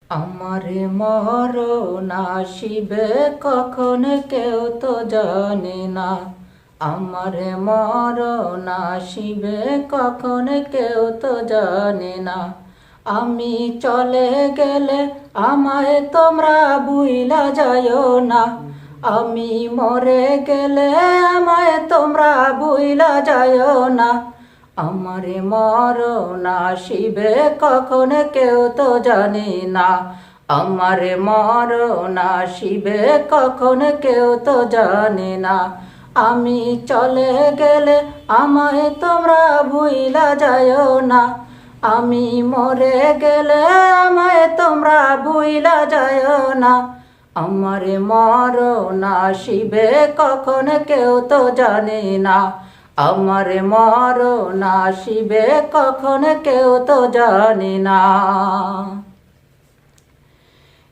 আমারে মরণ আসিবে কখন কেউ তো জানে না। আমারে মরণ আসিবে কখন কেউ তো জানে না। আমি চলে গেলে আমায় তোমরা ভুইলা যাইও না। আমি মরে গেলে আমায় তোমরা ভুইলা যাইও না। আমারে মরণ আসিবে কখন কেউ তো জানে না। আমারে মরণ আসিবে কখন কেউ তো জানে না। আমি চলে গেলে আমায় তোমরা ভুইলা যাইও না। আমি মরে গেলে আমায় তোমরা ভুইলা যাইও না। আমারে মরণ আসিবে কখন কেউ তো জানে না। আমারে মরণ আসিবে কখন কেউ তো জানে না।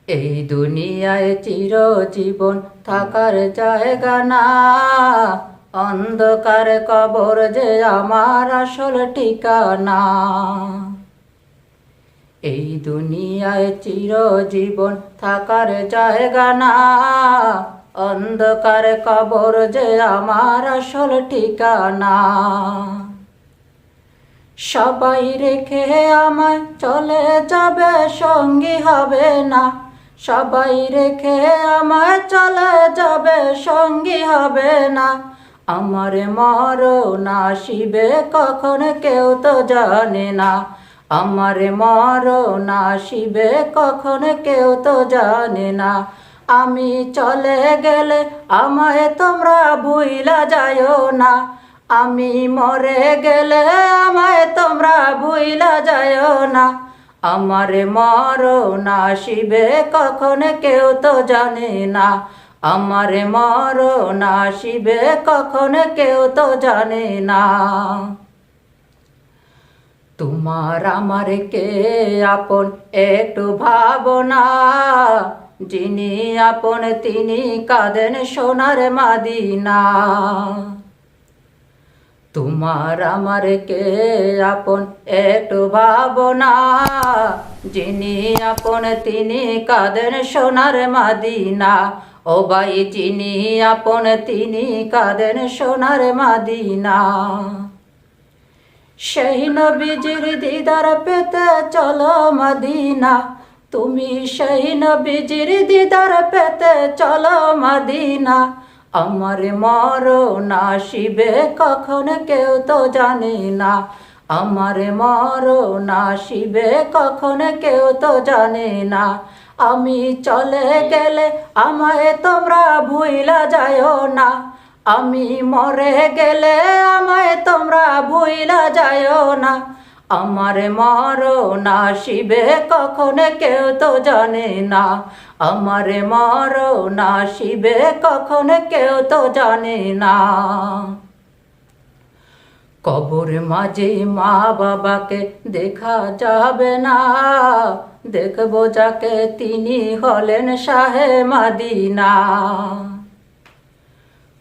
এই দুনিয়ায় চিরজীবন থাকার জায়গা না। অন্ধকার কবর যে আমার আসল ঠিকানা। এই দুনিয়ায় চিরজীবন থাকার জায়গা না। অন্ধকার কবর যে আমার আসল ঠিকানা। সবাই রেখে আমায় চলে যাবে, সঙ্গী হবে না। সবাই রেখে আমায় চলে যাবে, সঙ্গী হবে না। আমারে মরণ আসিবে কখন কেউ তো জানে না। আমারে মরণ আসিবে কখন কেউ তো জানে না। আমি চলে গেলে আমায় তোমরা ভুইলা যাইও না। আমি মরে গেলে আমায় তোমরা ভুইলা যাইও না। আমারে মরণ আসিবে কখন কেউ তো জানে না। আমারে মরণ আসিবে কখন কেউ তো জানে না। তোমার আমার কে আপন একটু ভাবনা। যিনি আপন তিনি কাঁদেন সোনার মাদিনা। তোমার আমার কে আপন একটু ভাবনা। যিনি আপন তিনি কাঁদেন সোনার মাদিনা। ও ভাই যিনি আপন তিনি কাঁদেন সোনার মাদিনা। সেই নবীজির দিদার পেতে চলো মদিনা। তুমি সেই নবীজির দিদার পেতে চলো মদিনা। আমার মরণ আসিবে কখন কেউ তো জানে না। আমার মরণ আসিবে কখন কেউ তো জানে না। আমি চলে গেলে আমায় তোমরা ভুইলা যাইও না। আমি মরে গেলে আমায় তোমরা ভুইলা যাইও না। আমার মরণ আসিবে কখন কেউ তো জানে না। আমার মরণ আসিবে কখন কেউ তো জানে না। কবর মাঝে মা বাবাকে দেখা যাবে না। দেখবো যাকে তিনি হলেন শাহে মদিনা।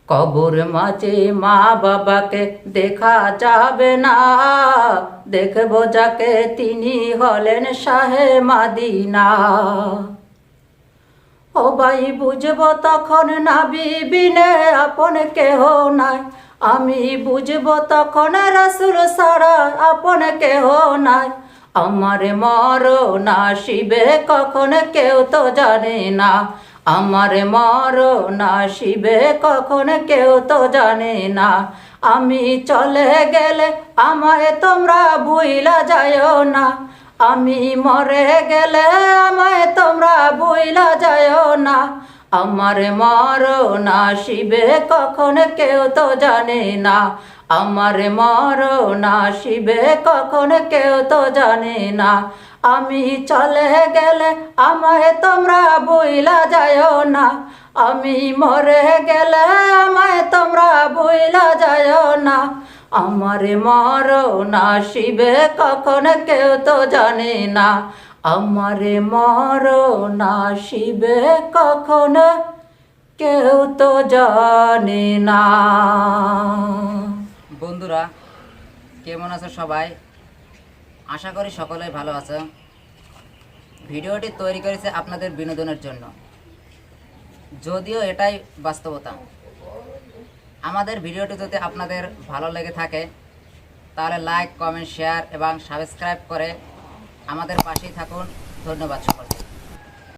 কবর মাঝে মা বাবাকে দেখা যাবে না। দেখবো যাকে তিনি হলেন শাহে মদিনা। ও ভাই বুঝবো তখন নবী বিনে আপন কেহ নাই। আমি বুঝবো তখন রাসূল ছাড়া আপন কেহ নাই। আমার মরণ আসিবে কখন কেউ তো জানে না। আমার মরণ আসিবে কখন কেউ তো জানে না। আমি চলে গেলে আমায় তোমরা ভুইলা যাইও না। আমি মরে গেলে আমায় তোমরা ভুইলা যাইও না। আমার মরণ আসিবে কখন কেউ তো জানে না। আমার মরণ আসিবে কখন কেউ তো জানে না। আমি চলে গেলে আমায় তোমরা ভুইলা যাইও না। আমি মরে গেলে আমায় তোমরা ভুইলা যাইও না। আমার মরণ আসিবে কখন কেউ তো জানে না। আমার মরণ আসিবে কখন কেউ তো জানে না। বন্ধুরা, কেমন আছো সবাই? আশা করি সকলেই ভালো আছো। ভিডিওটি তৈরি করেছে আপনাদের বিনোদনের জন্য, যদিও এটাই বাস্তবতা। আমাদের ভিডিওটি যদি আপনাদের ভালো লেগে থাকে তাহলে লাইক, কমেন্ট, শেয়ার এবং সাবস্ক্রাইব করে আমাদের পাশেই থাকুন। ধন্যবাদ সকলকে।